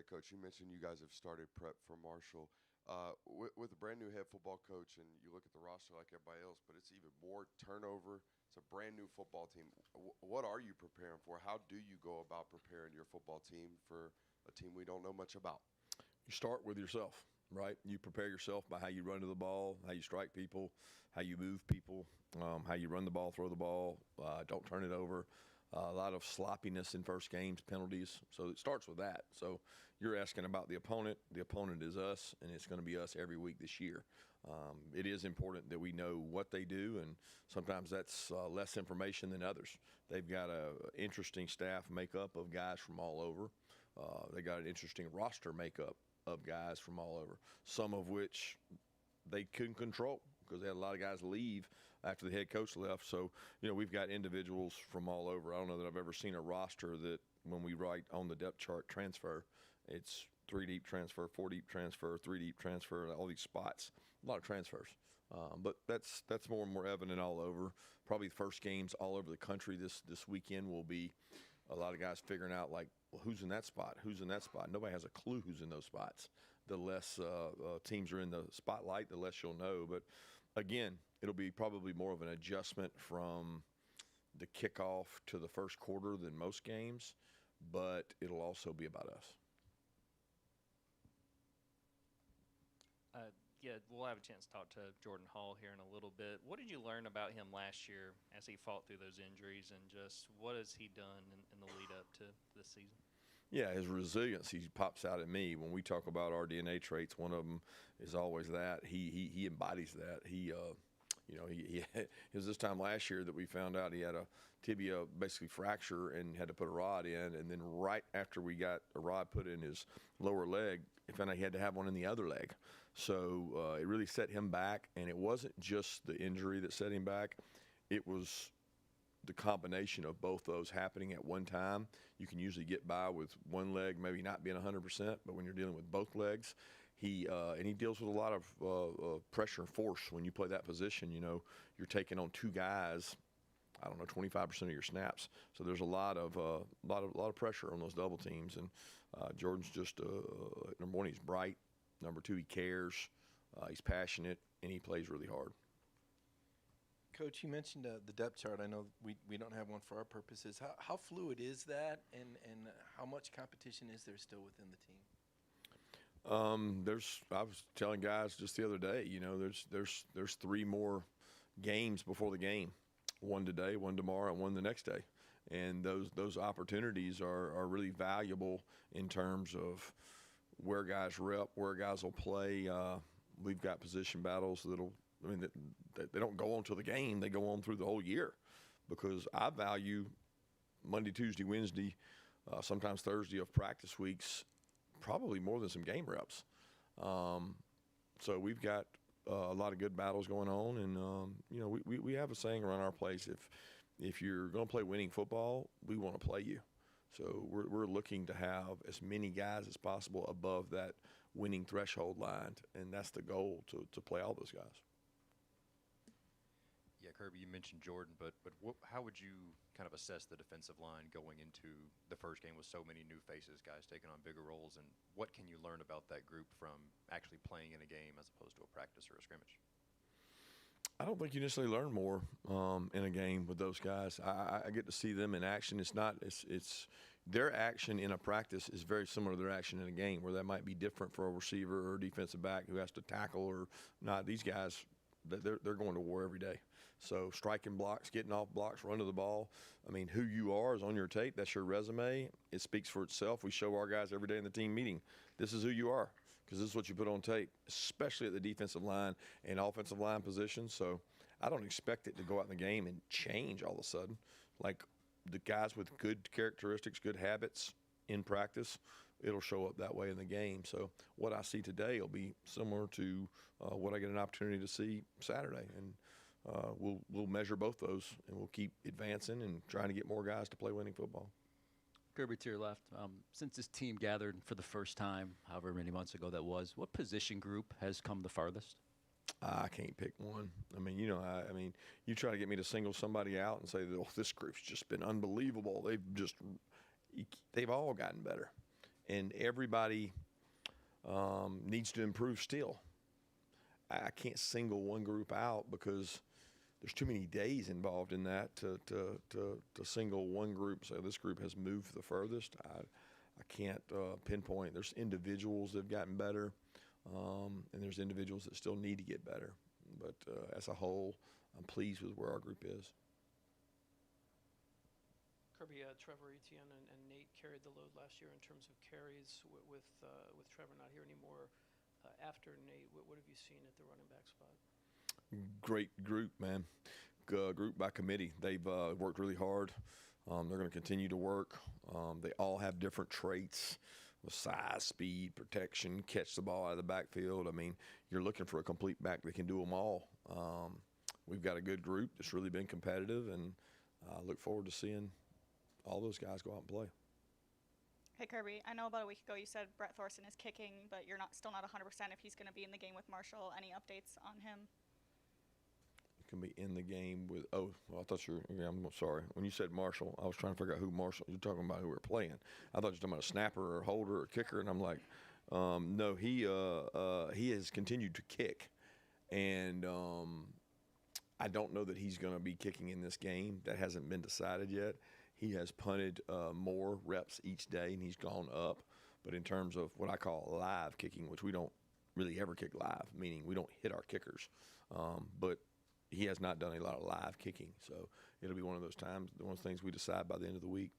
Coach, you mentioned you guys have started prep for Marshall. With a brand new head football coach, and you look at the roster like everybody else, but it's even more turnover. It's a brand new football team. What are you preparing for? How do you go about preparing your football team for a team we don't know much about? You start with yourself, right? You prepare yourself by how you run to the ball, how you strike people, how you move people, how you run the ball, throw the ball, don't turn it over. A lot of sloppiness in first games, penalties. So it starts with that. So you're asking about the opponent. The opponent is us, and it's going to be us every week this year. It is important that we know what they do, and sometimes that's less information than others. They've got an interesting staff makeup of guys from all over. They got an interesting roster makeup of guys from all over, some of which they couldn't control because they had a lot of guys leave after the head coach left. So, we've got individuals from all over. I don't know that I've ever seen a roster that when we write on the depth chart transfer, it's 3 deep transfer, 4 deep transfer, 3 deep transfer, all these spots, a lot of transfers. But that's more and more evident all over. Probably the first games all over the country this weekend will be a lot of guys figuring out, like, well, who's in that spot? Who's in that spot? Nobody has a clue who's in those spots. The less teams are in the spotlight, the less you'll know. But, again, it'll be probably more of an adjustment from the kickoff to the first quarter than most games, but it'll also be about us. Yeah, we'll have a chance to talk to Jordan Hall here in a little bit. What did you learn about him last year as he fought through those injuries, and just what has he done in the lead up to this season? Yeah, his resiliency pops out at me. When we talk about our DNA traits, one of them is always that. He embodies that. He it was this time last year that we found out he had a tibia basically fracture and had to put a rod in. And then right after we got a rod put in his lower leg, he found out he had to have one in the other leg. So it really set him back. And it wasn't just the injury that set him back. It was the combination of both those happening at one time. You can usually get by with one leg maybe not being 100%, but when you're dealing with both legs, he deals with a lot of pressure and force when you play that position. You're taking on two guys, 25% of your snaps. So there's a lot of pressure on those double teams. And Jordan's just number one, he's bright. Number two, he cares. He's passionate, and he plays really hard. Coach, you mentioned the depth chart. I know we don't have one for our purposes. How fluid is that, and how much competition is there still within the team? I was telling guys just the other day, there's 3 more games before the game, one today, one tomorrow, and one the next day, and those opportunities are really valuable in terms of where guys rep, where guys will play. We've got position battles they don't go on till the game; they go on through the whole year, because I value Monday, Tuesday, Wednesday, sometimes Thursday of practice weeks probably more than some game reps. So we've got a lot of good battles going on, and we have a saying around our place: if you're going to play winning football, we want to play you. So we're looking to have as many guys as possible above that winning threshold line, and that's the goal, to play all those guys. Yeah, Kirby, you mentioned Jordan, but how would you kind of assess the defensive line going into the first game with so many new faces, guys taking on bigger roles, and what can you learn about that group from actually playing in a game as opposed to a practice or a scrimmage? I don't think you necessarily learn more in a game with those guys. I get to see them in action. It's their action in a practice is very similar to their action in a game, where that might be different for a receiver or a defensive back who has to tackle or not. These guys, they're going to war every day. So striking blocks, getting off blocks, run to the ball. Who you are is on your tape. That's your resume. It speaks for itself. We show our guys every day in the team meeting, this is who you are, because this is what you put on tape, especially at the defensive line and offensive line positions. So I don't expect it to go out in the game and change all of a sudden. Like the guys with good characteristics, good habits in practice, it'll show up that way in the game. So what I see today will be similar to what I get an opportunity to see Saturday. And we'll measure both those, and we'll keep advancing and trying to get more guys to play winning football. Kirby, to your left, since this team gathered for the first time, however many months ago that was, what position group has come the farthest? I can't pick one. You try to get me to single somebody out and say, oh, this group's just been unbelievable. They've all gotten better. and everybody needs to improve still. I can't single one group out because there's too many days involved in that to single one group. So this group has moved the furthest. I can't pinpoint. There's individuals that have gotten better, and there's individuals that still need to get better. But as a whole, I'm pleased with where our group is. Kirby, Trevor Etienne and Nate carried the load last year in terms of carries with Trevor not here anymore. After Nate, what have you seen at the running back spot? Great group, man. Group by committee. They've worked really hard. They're going to continue to work. They all have different traits with size, speed, protection, catch the ball out of the backfield. I mean, you're looking for a complete back that can do them all. We've got a good group that's really been competitive, and I look forward to seeing all those guys go out and play. Hey, Kirby, I know about a week ago you said Brett Thorson is kicking, but you're still not 100% if he's going to be in the game with Marshall. Any updates on him? Can be in the game with. Oh, well, I thought you were. Yeah, I'm sorry. When you said Marshall, I was trying to figure out who Marshall. You're talking about who we're playing. I thought you were talking about a snapper or holder or kicker, and I'm like, no. He has continued to kick, and I don't know that he's going to be kicking in this game. That hasn't been decided yet. He has punted more reps each day, and he's gone up. But in terms of what I call live kicking, which we don't really ever kick live, meaning we don't hit our kickers, but he has not done a lot of live kicking. So it'll be one of those times, one of those things we decide by the end of the week.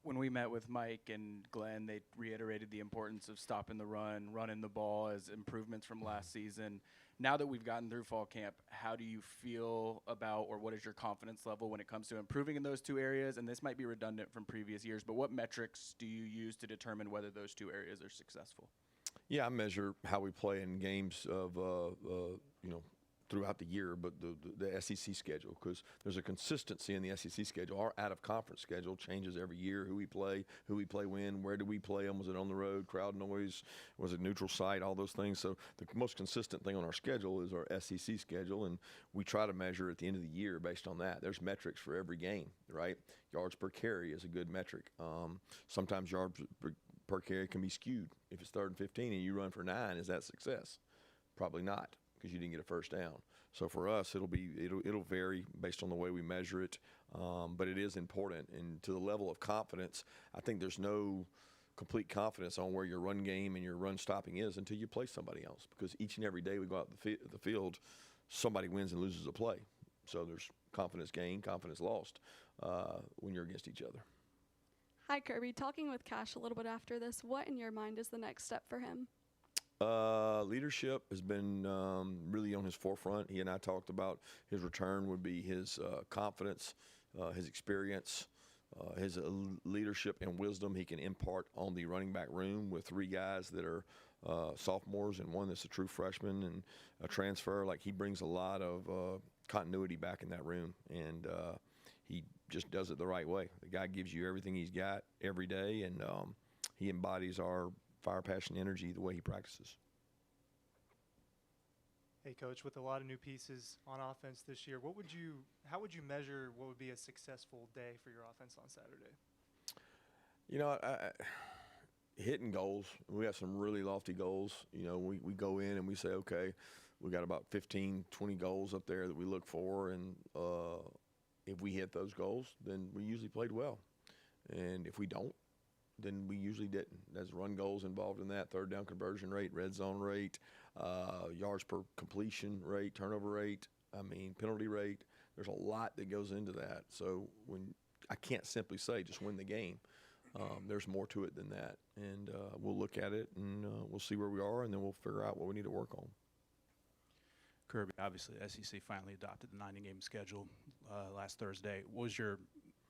When we met with Mike and Glenn, they reiterated the importance of stopping the run, running the ball as improvements from last season. Now that we've gotten through fall camp, how do you feel about, or what is your confidence level when it comes to improving in those two areas? And this might be redundant from previous years, but what metrics do you use to determine whether those two areas are successful? Yeah, I measure how we play in games of, throughout the year, but the SEC schedule, because there's a consistency in the SEC schedule. Our out-of-conference schedule changes every year, who we play when, where do we play them, was it on the road, crowd noise, was it neutral site, all those things. So the most consistent thing on our schedule is our SEC schedule, and we try to measure at the end of the year based on that. There's metrics for every game, right? Yards per carry is a good metric. Sometimes yards per carry can be skewed. If it's 3rd and 15 and you run for 9, is that success? Probably not, because you didn't get a first down. So for us, it'll vary based on the way we measure it, but it is important. And to the level of confidence, I think there's no complete confidence on where your run game and your run stopping is until you play somebody else, because each and every day we go out the field, somebody wins and loses a play. So there's confidence gained, confidence lost when you're against each other. Hi, Kirby. Talking with Cash a little bit after this, what in your mind is the next step for him? Leadership has been really on his forefront. He and I talked about his return would be his confidence, his experience, his leadership and wisdom he can impart on the running back room with 3 guys that are sophomores and one that's a true freshman and a transfer. Like, he brings a lot of continuity back in that room, and he just does it the right way. The guy gives you everything he's got every day, and he embodies our fire, passion, energy the way he practices. Hey, Coach, with a lot of new pieces on offense this year, how would you measure what would be a successful day for your offense on Saturday? You know, hitting goals. We have some really lofty goals. You know, we go in and we say, okay, we got about 15, 20 goals up there that we look for, and if we hit those goals, then we usually played well. And if we don't, then we usually didn't. There's run goals involved in that, 3rd down conversion rate, red zone rate, yards per completion rate, turnover rate, penalty rate. There's a lot that goes into that. So I can't simply say just win the game. There's more to it than that. And we'll look at it, and we'll see where we are, and then we'll figure out what we need to work on. Kirby, obviously, the SEC finally adopted the 90-game schedule last Thursday. What was your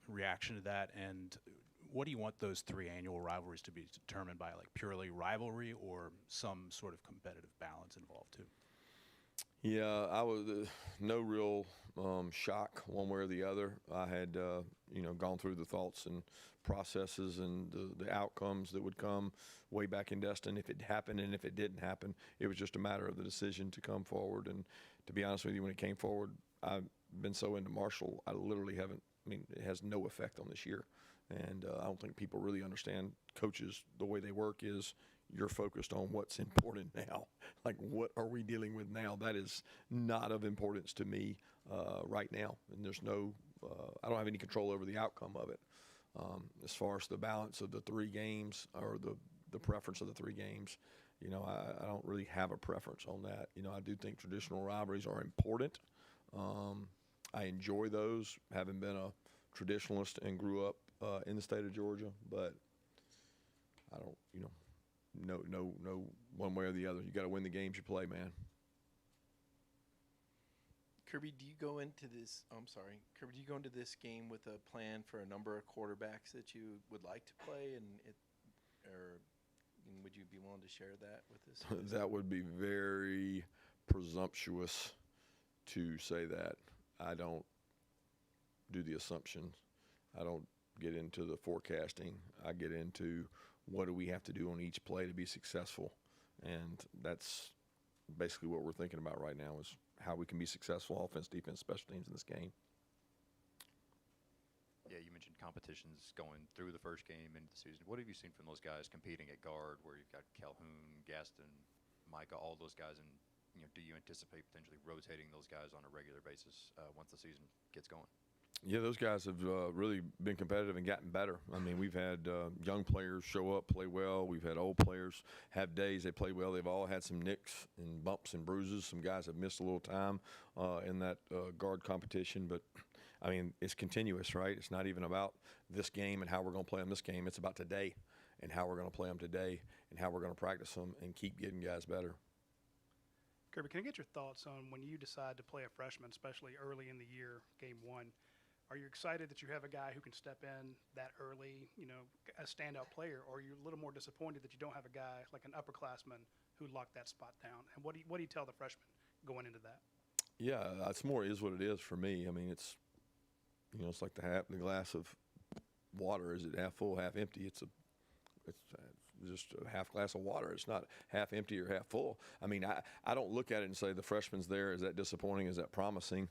reaction to that, and what do you want those 3 annual rivalries to be determined by, like purely rivalry or some sort of competitive balance involved too? Yeah, I was no real shock one way or the other. I had gone through the thoughts and processes and the outcomes that would come way back in Destin if it happened, and if it didn't happen, it was just a matter of the decision to come forward. And to be honest with you, when it came forward, I've been so into Marshall, I literally haven't I mean, it has no effect on this year. And I don't think people really understand coaches, the way they work is you're focused on what's important now. Like, what are we dealing with now? That is not of importance to me right now. And there's no, I don't have any control over the outcome of it. As far as the balance of the 3 games or the preference of the 3 games, you know, I don't really have a preference on that. You know, I do think traditional rivalries are important. I enjoy those, having been a traditionalist and grew up in the state of Georgia, but I don't, you know, no one way or the other. You got to win the games you play, man. Kirby, do you go into this? Kirby, do you go into this game with a plan for a number of quarterbacks that you would like to play, and would you be willing to share that with us? That would be very presumptuous to say that. I don't do the assumptions. I don't get into the forecasting. I get into what do we have to do on each play to be successful, and that's basically what we're thinking about right now is how we can be successful offense, defense, special teams in this game. Yeah, you mentioned competitions going through the first game into the season. What have you seen from those guys competing at guard, where you've got Calhoun, Gaston, Micah, all those guys, and do you anticipate potentially rotating those guys on a regular basis once the season gets going? Yeah, those guys have really been competitive and gotten better. I mean, we've had young players show up, play well. We've had old players have days they play well. They've all had some nicks and bumps and bruises. Some guys have missed a little time in that guard competition. But, I mean, it's continuous, right? It's not even about this game and how we're going to play them this game. It's about today and how we're going to play them today and how we're going to practice them and keep getting guys better. Kirby, can I get your thoughts on when you decide to play a freshman, especially early in the year, game 1? Are you excited that you have a guy who can step in that early, a standout player, or are you a little more disappointed that you don't have a guy like an upperclassman who locked that spot down? And what do you tell the freshmen going into that? Yeah, it's more is what it is for me. I mean, it's it's like the glass of water. Is it half full, half empty? It's just a half glass of water. It's not half empty or half full. I mean, I don't look at it and say the freshman's there. Is that disappointing? Is that promising?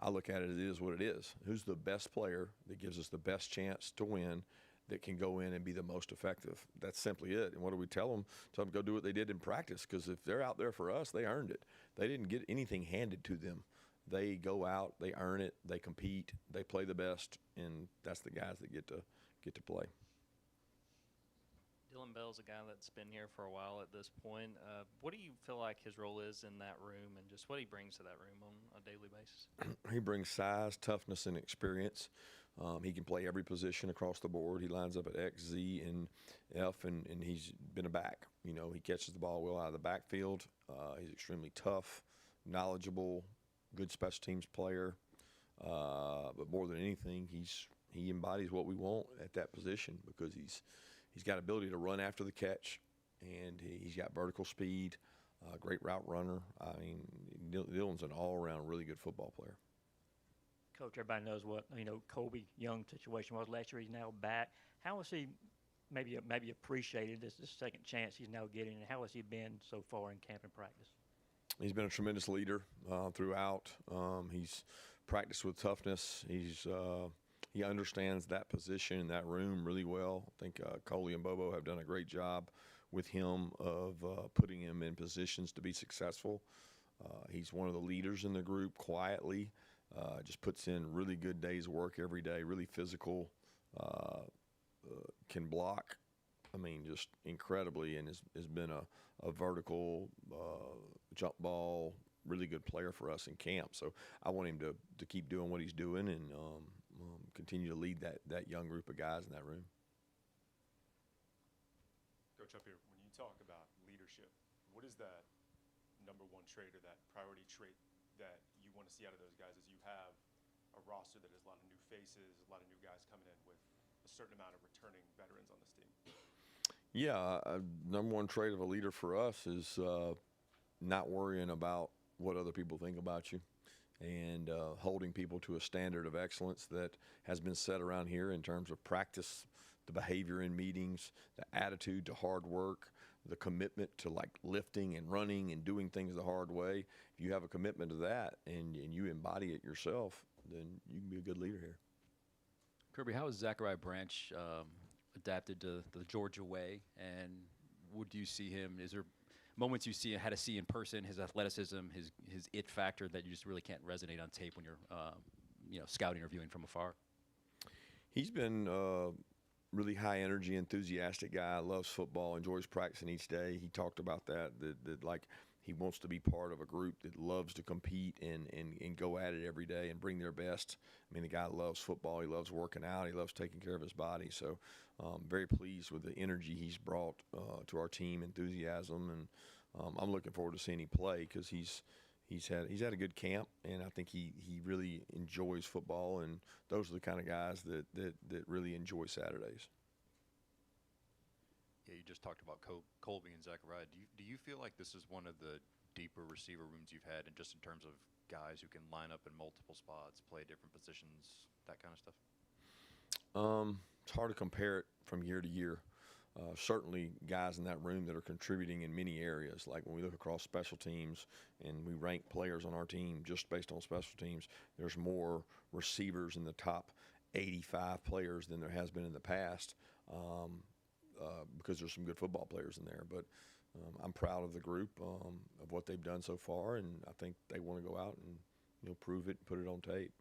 I look at it as it is what it is. Who's the best player that gives us the best chance to win, that can go in and be the most effective? That's simply it. And what do we tell them? Tell them to go do what they did in practice, because if they're out there for us, they earned it. They didn't get anything handed to them. They go out, they earn it, they compete, they play the best, and that's the guys that get to play. Dylan Bell's a guy that's been here for a while at this point. What do you feel like his role is in that room, and just what he brings to that room on a daily basis? He brings size, toughness, and experience. He can play every position across the board. He lines up at X, Z, and F, and he's been a back. He catches the ball well out of the backfield. He's extremely tough, knowledgeable, good special teams player. But more than anything, he embodies what we want at that position, because he's got ability to run after the catch, and he's got vertical speed, great route runner. I mean, Dylan's an all-around really good football player. Coach, everybody knows what Kobe Young's situation was last year. He's now back. How has he maybe appreciated this second chance he's now getting, and how has he been so far in camp and practice? He's been a tremendous leader throughout. He's practiced with toughness. He understands that position in that room really well. I think Coley and Bobo have done a great job with him of putting him in positions to be successful. He's one of the leaders in the group quietly, just puts in really good days of work every day, really physical, can block, just incredibly, and has been a vertical jump ball, really good player for us in camp. So I want him to keep doing what he's doing and continue to lead that young group of guys in that room. Coach, up here, when you talk about leadership, what is that number one trait or that priority trait that you want to see out of those guys as you have a roster that has a lot of new faces, a lot of new guys coming in with a certain amount of returning veterans on this team? Yeah, number one trait of a leader for us is not worrying about what other people think about you, and holding people to a standard of excellence that has been set around here in terms of practice, the behavior in meetings, the attitude to hard work, the commitment to lifting and running and doing things the hard way. If you have a commitment to that and you embody it yourself, then you can be a good leader here. Kirby, how has Zachariah Branch adapted to the Georgia way? And would you see him? Is there moments you had to see in person, his athleticism, his it factor that you just really can't resonate on tape when you're scouting or viewing from afar? He's been really high energy, enthusiastic guy. Loves football, enjoys practicing each day. He talked about that like he wants to be part of a group that loves to compete and go at it every day and bring their best. I mean, the guy loves football. He loves working out. He loves taking care of his body. So very pleased with the energy he's brought to our team, enthusiasm, and I'm looking forward to seeing him play because he's had a good camp, and I think he really enjoys football, and those are the kind of guys that really enjoy Saturdays. Yeah, you just talked about Colby and Zachariah. Do you feel like this is one of the deeper receiver rooms you've had, and just in terms of guys who can line up in multiple spots, play different positions, that kind of stuff? It's hard to compare it from year to year. Certainly guys in that room that are contributing in many areas. Like when we look across special teams and we rank players on our team just based on special teams, there's more receivers in the top 85 players than there has been in the past because there's some good football players in there. But I'm proud of the group, of what they've done so far, and I think they want to go out and prove it and put it on tape.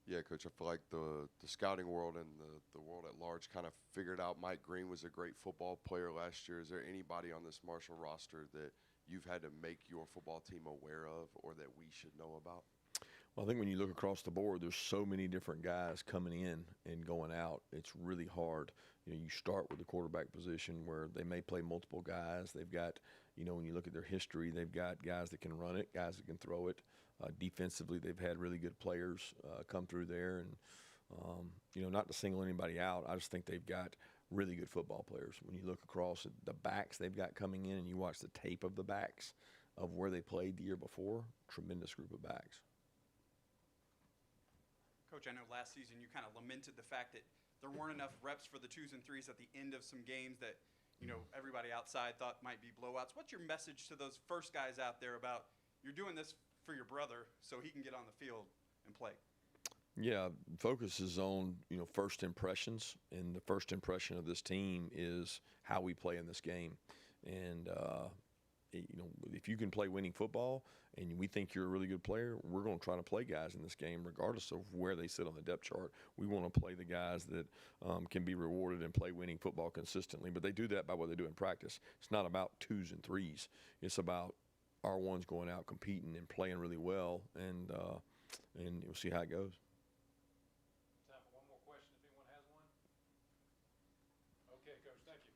Yeah, Coach, I feel like the scouting world and the world at large kind of figured out Mike Green was a great football player last year. Is there anybody on this Marshall roster that you've had to make your football team aware of or that we should know about? Well, I think when you look across the board, there's so many different guys coming in and going out. It's really hard. You start with the quarterback position where they may play multiple guys. They've got, when you look at their history, they've got guys that can run it, guys that can throw it. Defensively, they've had really good players come through there. And, not to single anybody out, I just think they've got really good football players. When you look across at the backs they've got coming in and you watch the tape of the backs of where they played the year before, tremendous group of backs. Coach, I know last season you kind of lamented the fact that there weren't enough reps for the 2s and 3s at the end of some games that, everybody outside thought might be blowouts. What's your message to those first guys out there about you're doing this for your brother so he can get on the field and play? Yeah, focus is on, first impressions, and the first impression of this team is how we play in this game. And, if you can play winning football and we think you're a really good player, we're going to try to play guys in this game regardless of where they sit on the depth chart. We want to play the guys that can be rewarded and play winning football consistently, but they do that by what they do in practice. It's not about 2s and 3s. It's about our ones going out competing and playing really well, and we'll see how it goes. Time for one more question if anyone has one. Okay, Coach, thank you.